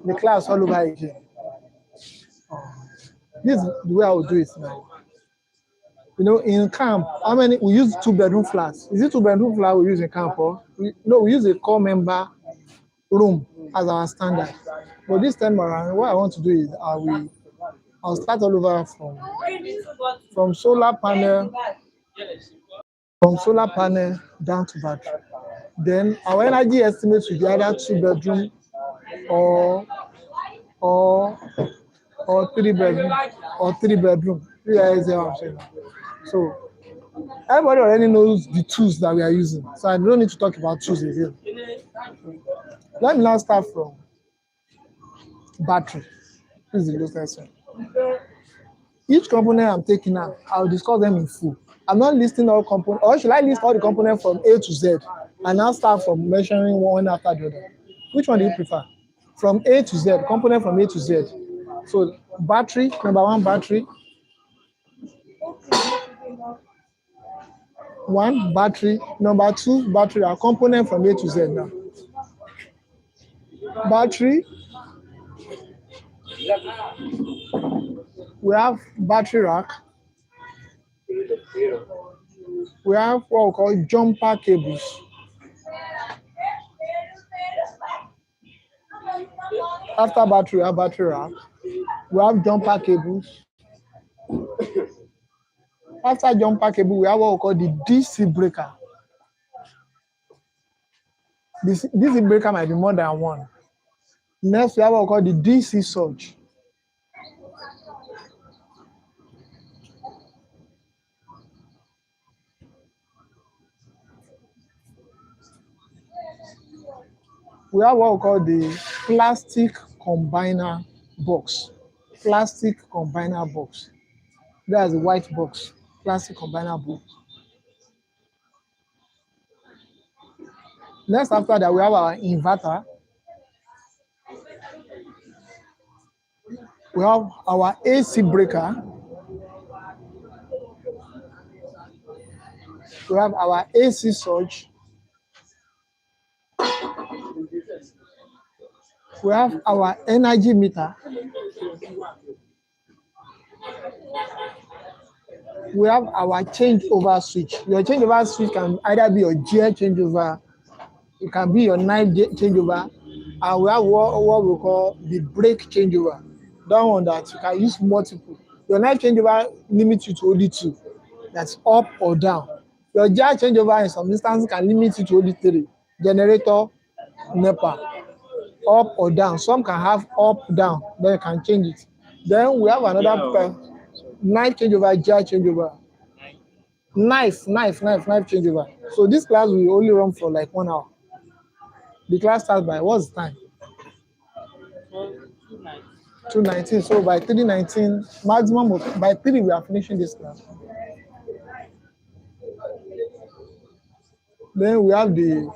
the class all over again. This is the way I will do it now. You know, in camp, how many we use 2-bedroom flats? Is it 2-bedroom flat we use in camp or we use a core member room as our standard. But this time around, what I want to do is I'll start all over from solar panel down to battery. Then our energy estimate will be either 2-bedroom or or 3-bedroom or 3-bedroom. So everybody already knows the tools that we are using. So I don't need to talk about tools again. Let me now start from battery. This is the latest one. Each component I'm taking out, I'll discuss them in full. I'm not listing all components, or should I list all the components from A to Z and now start from measuring one after the other? Which one do you prefer? From A to Z, component from A to Z. So battery, number one, battery. One, battery. Number two, battery, our component from A to Z now. Battery. We have battery rack. We have what we call jumper cables. After battery, we have battery rack. We have jumper cables. After jumper cable, we have what we call the DC breaker. This DC breaker might be more than one. Next, we have what we call the DC surge. We have what we call the plastic combiner box. Plastic combiner box. That's the white box. Plastic combiner box. Next, after that, we have our inverter. We have our AC breaker. We have our AC surge. We have our energy meter. We have our changeover switch. Your changeover switch can either be your gear changeover, it can be your knife changeover, and we have what we call the brake changeover. That one that you can use multiple. Your knife changeover limits you to only 2. That's up or down. Your gear changeover in some instances can limit you to only 3. Generator, NEPA. Up or down. Some can have up, down, then you can change it. Then we have another knife changeover, gear changeover. Knife changeover. So this class will only run for like 1 hour. The class starts by what's the time? 2:19. So by 3:19, maximum of by 3 we are finishing this class. Then we have the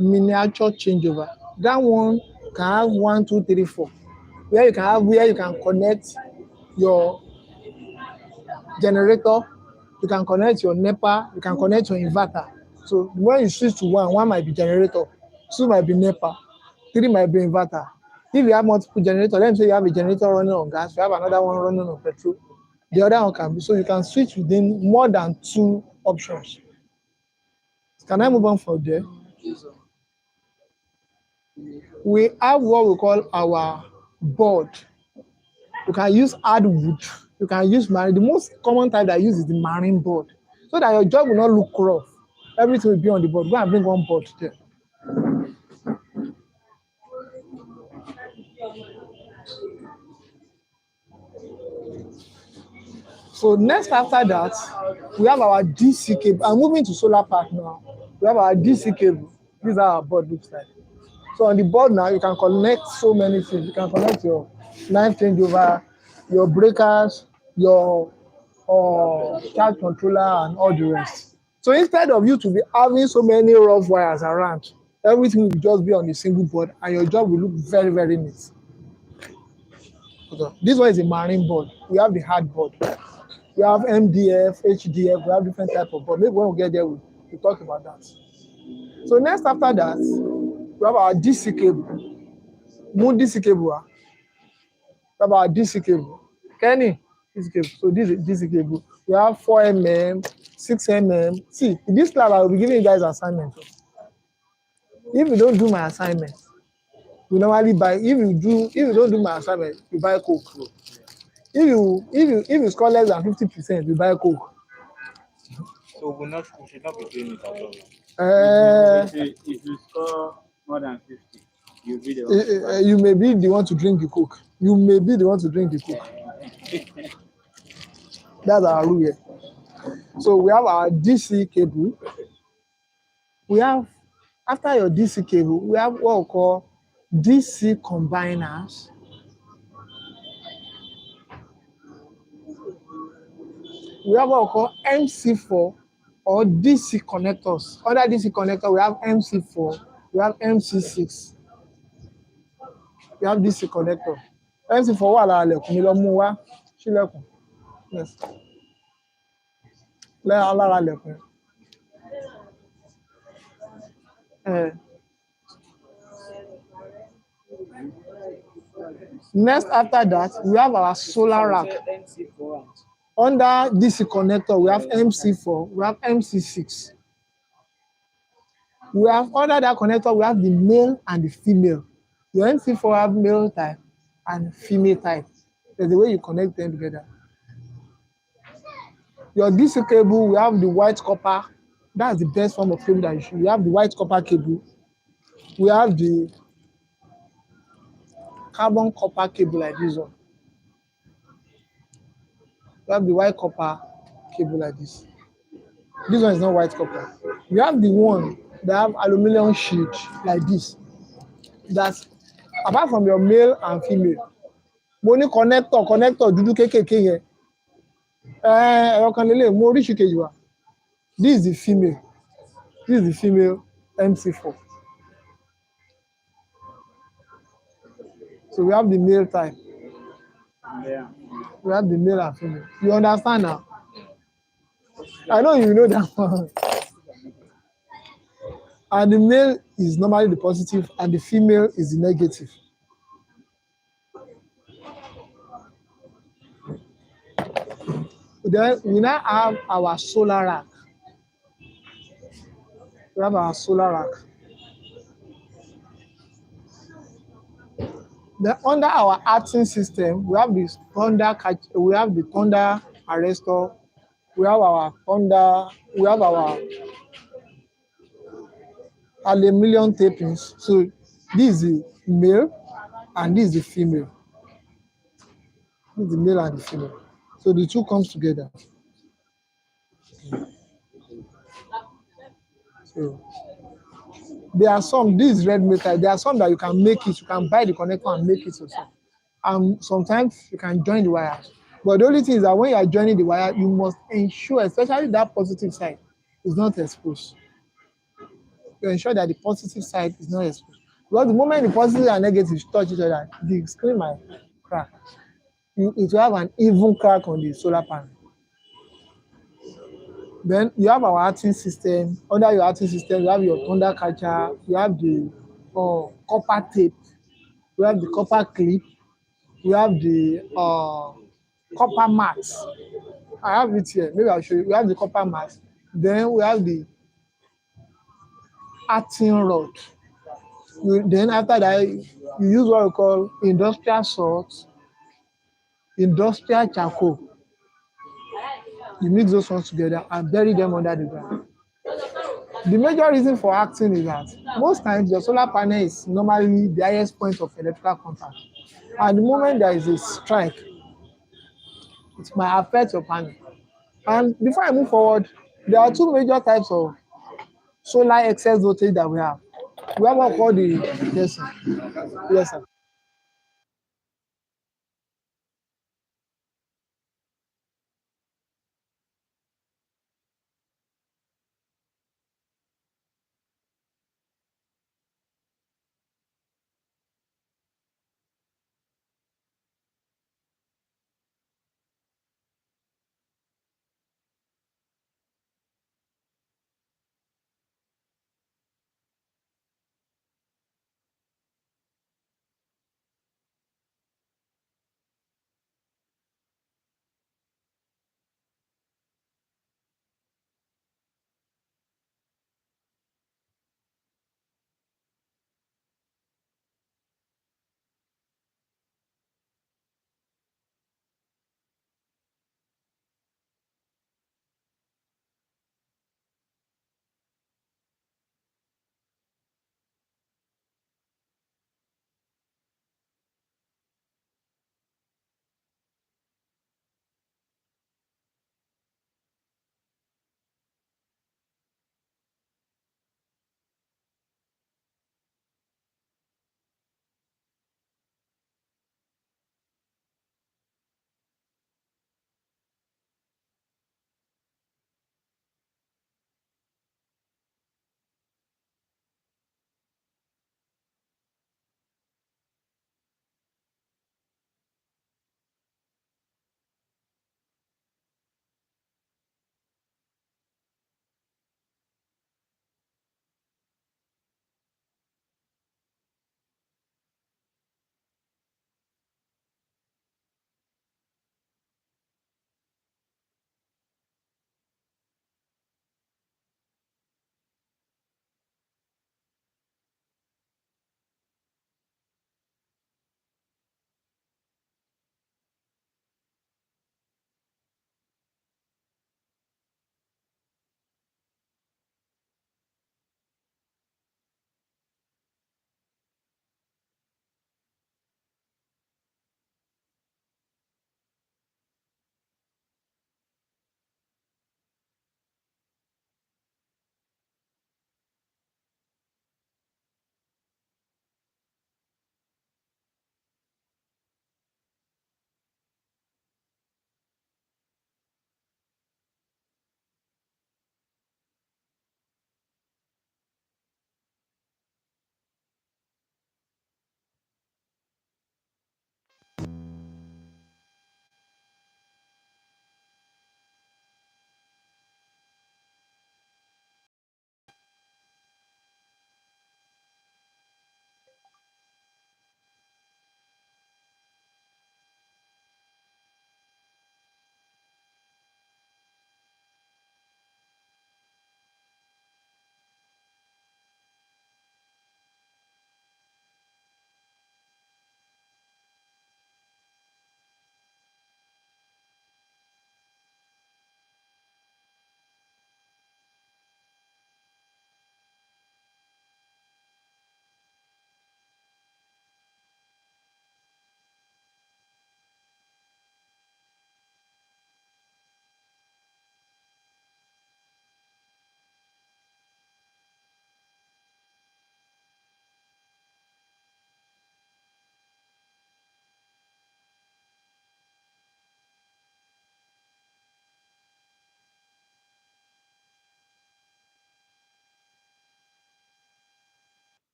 miniature changeover. That one can have 1, 2, 3, 4. Where you can connect your generator, you can connect your NEPA, you can connect your inverter. So when you switch to one might be generator, 2 might be NEPA, 3 might be inverter. If you have multiple generators, let me say you have a generator running on gas, you have another one running on petrol. The other one can be, so you can switch within more than 2 options. Can I move on from there? We have what we call our board. You can use hardwood, you can use marine. The most common type that I use is the marine board, so that your job will not look rough. Everything will be on the board. Go and bring one board there. So next after that, we have our DC cable. I'm moving to solar park now. We have our DC cable. This is how our board looks like. So on the board now, you can connect so many things. You can connect your knife changeover, your breakers, your charge controller, and all the rest. So instead of you to be having so many rough wires around, everything will just be on a single board, and your job will look very, very neat. Okay. This one is a marine board. We have the hard board. We have MDF, HDF. We have different types of board. Maybe when we get there, we'll talk about that. So next after that, we have our DC cable. Mú DC cable wá. What about DC cable? Kenny, DC cable. So this is DC cable. We have 4 mm, 6 mm. See, in this lab, I will be giving you guys assignment. If you don't do my assignment, you normally buy. If you don't do my assignment, you buy Coke. If you score less than 50%, you buy Coke. So we should not be doing it at all. If you score more than 50, you be the one. You may be the one to drink the Coke. You may be the one to drink the Coke. That's our rule here. So we have our DC cable. We have, after your DC cable, we have what we call DC combiners. We have what we call MC4 or DC connectors. Under DC connector, we have MC4, we have MC6, we have DC connector. MC4 wà lára lẹ̀kùn mi lọ mú wá sílẹ̀kùn. Yes. Lára lẹ̀kùn. Next after that, we have our solar rack. Under DC connector, we have MC4, we have MC6. We have under that connector, we have the male and the female. Your MC4 have male type and female type. There's the way you connect them together. Your DC cable, we have the white copper. That's the best form of cable that you should. We have the white copper cable. We have the carbon copper cable like this one. We have the white copper cable like this. This one is not white copper. We have the one that have aluminum sheet like this. That's apart from your male and female. Mo ní connector dúdú kékèké yẹn. Ẹ̀rọ kan lélẹ̀ mo oríṣi kejì wá. This is the female. This is the female MC4. So we have the male type. Yeah. We have the male and female. You understand now? I know you know that one. And the male is normally the positive and the female is the negative. Then we now have our solar rack. We have our solar rack. Then under our arting system, we have this we have the thunder arrestor, we have our aluminum tapings. So this is the male and this is the female. This is the male and the female. So the two comes together. So there are some, this is red metal, there are some that you can make it, you can buy the connector and make it yourself. And sometimes you can join the wires. But the only thing is that when you are joining the wire, you must ensure, especially that positive side, is not exposed. You ensure that the positive side is not exposed. Because the moment the positive and negative touch each other, the screen might crack. It will have an even crack on the solar panel. Then you have our arting system. Under your arting system, you have your thunder catcher, you have the copper tape, you have the copper clip, you have the copper mats. I have it here. Maybe I'll show you. We have the copper mats. Then we have the arting rod. Then after that, you use what we call industrial salt, industrial charcoal. You mix those ones together and bury them under the ground. The major reason for acting is that most times your solar panel is normally the highest point of electrical contact. And the moment there is a strike, it might affect your panel. And before I move forward, there are two major types of solar excess voltage that we have. We have what called the yes, sir. Yes, sir.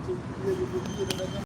to be able to